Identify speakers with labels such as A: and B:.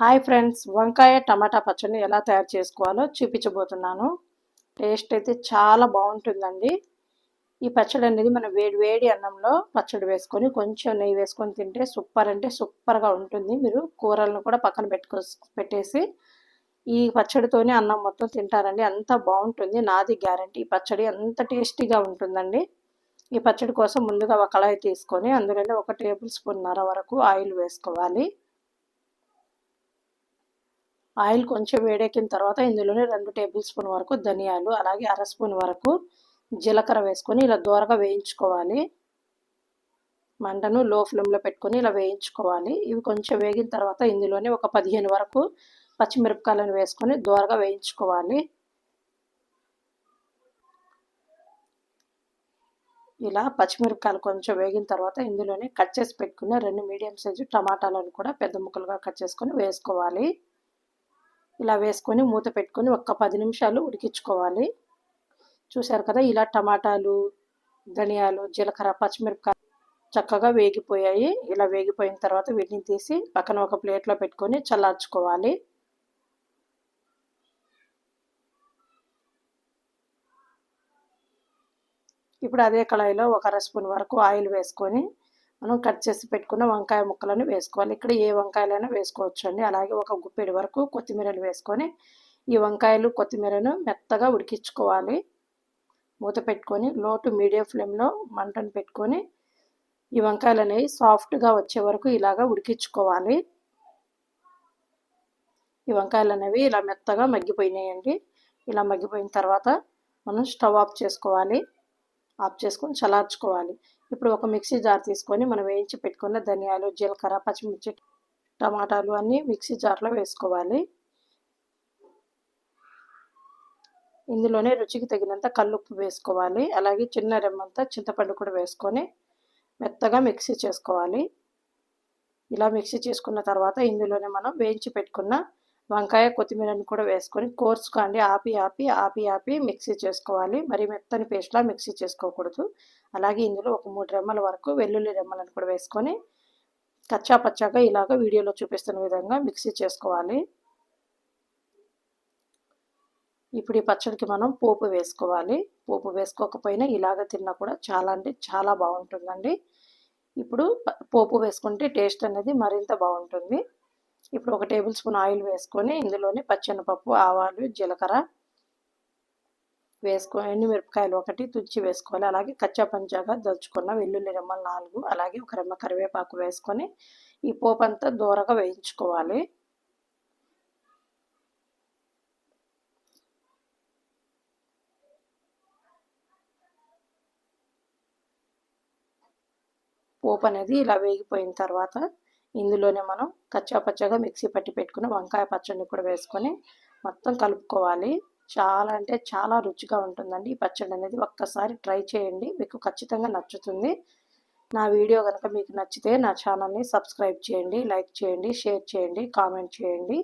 A: Hi friends, వంకాయ టమాటా పచ్చడిని ఎలా తయారు చేసుకోవాలో చూపించబోతున్నాను. టేస్ట్ అయితే చాలా బాగుంటుందండి. ఈ పచ్చడి అనేది మనం వేడి వేడి అన్నంలో పచ్చడి వేసుకొని కొంచెం నెయ్యి వేసుకొని తింటే సూపర్ అంటే సూపర్గా ఉంటుంది. మీరు కూరలను కూడా పక్కన పెట్టేసి ఈ పచ్చడితోనే అన్నం మొత్తం తింటారండి. అంత బాగుంటుంది, నాది గ్యారంటీ. ఈ పచ్చడి అంత టేస్టీగా ఉంటుందండి. ఈ పచ్చడి కోసం ముందుగా ఒక కళాయి తీసుకొని అందులోనే 1 టేబుల్ స్పూన్ వరకు ఆయిల్ వేసుకోవాలి. ఆయిల్ కొంచెం వేడెక్కిన తర్వాత ఇందులోనే 2 టేబుల్ స్పూన్ వరకు ధనియాలు, అలాగే అర స్పూన్ వరకు జీలకర్ర వేసుకొని ఇలా దోరగా వేయించుకోవాలి. మంటను లో ఫ్లేమ్లో పెట్టుకొని ఇలా వేయించుకోవాలి. ఇవి కొంచెం వేగిన తర్వాత ఇందులోనే ఒక 15 వరకు పచ్చిమిరపకాయలను వేసుకొని దోరగా వేయించుకోవాలి. ఇలా పచ్చిమిరపకాయలు కొంచెం వేగిన తర్వాత ఇందులోనే కట్ చేసి పెట్టుకున్న 2 మీడియం సైజు టమాటాలను కూడా పెద్ద ముక్కలుగా కట్ చేసుకొని వేసుకోవాలి. ఇలా వేసుకొని మూత పెట్టుకొని ఒక్క 10 నిమిషాలు ఉడికించుకోవాలి. చూశారు కదా, ఇలా టమాటాలు, ధనియాలు, జీలకర్ర, పచ్చిమిరపకాయ చక్కగా వేగిపోయాయి. ఇలా వేగిపోయిన తర్వాత వీటిని తీసి పక్కన ఒక ప్లేట్లో పెట్టుకొని చల్లార్చుకోవాలి. ఇప్పుడు అదే కళాయిలో ఒక అర స్పూన్ వరకు ఆయిల్ వేసుకొని మనం కట్ చేసి పెట్టుకున్న వంకాయ ముక్కలను వేసుకోవాలి. ఇక్కడ ఏ వంకాయలైనా వేసుకోవచ్చు అండి. అలాగే ఒక గుప్పెడు వరకు కొత్తిమీరలు వేసుకొని ఈ వంకాయలు కొత్తిమీరను మెత్తగా ఉడికించుకోవాలి. మూత పెట్టుకొని లో టు మీడియం ఫ్లేమ్లో మంటను పెట్టుకొని ఈ వంకాయలు అనేవి సాఫ్ట్గా వచ్చే వరకు ఇలాగా ఉడికించుకోవాలి. ఈ వంకాయలు అనేవి ఇలా మెత్తగా మగ్గిపోయినాయండి. ఇలా మగ్గిపోయిన తర్వాత మనం స్టవ్ ఆఫ్ చేసుకోవాలి. ఆఫ్ చేసుకొని చల్లార్చుకోవాలి. ఇప్పుడు ఒక మిక్సీ జార్ తీసుకొని మనం వేయించి పెట్టుకున్న ధనియాలు, జీలకర్ర, పచ్చిమిర్చి, టమాటాలు అన్నీ మిక్సీ జార్లో వేసుకోవాలి. ఇందులోనే రుచికి తగినంత కల్లుప్పు వేసుకోవాలి. అలాగే చిన్న రెమ్మంత చింతపండు కూడా వేసుకొని మెత్తగా మిక్సీ చేసుకోవాలి. ఇలా మిక్సీ చేసుకున్న తర్వాత ఇందులోనే మనం వేయించి పెట్టుకున్న వంకాయ, కొత్తిమీరని కూడా వేసుకొని కోర్సుగా అండి ఆపి మిక్సీ చేసుకోవాలి. మరి మెత్తని పేస్ట్లా మిక్సీ చేసుకోకూడదు. అలాగే ఇందులో ఒక 3 రెమ్మల వరకు వెల్లుల్లి రెమ్మలను కూడా వేసుకొని కచ్చా పచ్చాగా ఇలాగ వీడియోలో చూపిస్తున్న విధంగా మిక్సీ చేసుకోవాలి. ఇప్పుడు ఈ పచ్చడికి మనం పోపు వేసుకోవాలి. పోపు వేసుకోకపోయినా ఇలాగ తిన్నా కూడా చాలా అంటే చాలా బాగుంటుందండి. ఇప్పుడు పోపు వేసుకుంటే టేస్ట్ అనేది మరింత బాగుంటుంది. ఇప్పుడు 1 టేబుల్ స్పూన్ ఆయిల్ వేసుకొని ఇందులోనే పచ్చెనపప్పు, ఆవాలు, జీలకర్ర వేసుకొని ఎండుమిరపకాయలు 1 తుంచి వేసుకోవాలి. అలాగే కచ్చా పంచాగా దంచుకున్న వెల్లుల్లి రెమ్మలు 4, అలాగే 1 రెమ్మ కరివేపాకు వేసుకొని ఈ పోపు అంతా దూరగా వేయించుకోవాలి. పోపు అనేది ఇలా వేగిపోయిన తర్వాత ఇందులోనే మనం కచ్చా పచ్చగా మిక్సీ పట్టి పెట్టుకున్న వంకాయ పచ్చడిని కూడా వేసుకొని మొత్తం కలుపుకోవాలి. చాలా అంటే చాలా రుచిగా ఉంటుందండి ఈ పచ్చడి అనేది. ఒక్కసారి ట్రై చేయండి, మీకు ఖచ్చితంగా నచ్చుతుంది. నా వీడియో కనుక మీకు నచ్చితే నా ఛానల్ని సబ్స్క్రైబ్ చేయండి, లైక్ చేయండి, షేర్ చేయండి, కామెంట్ చేయండి.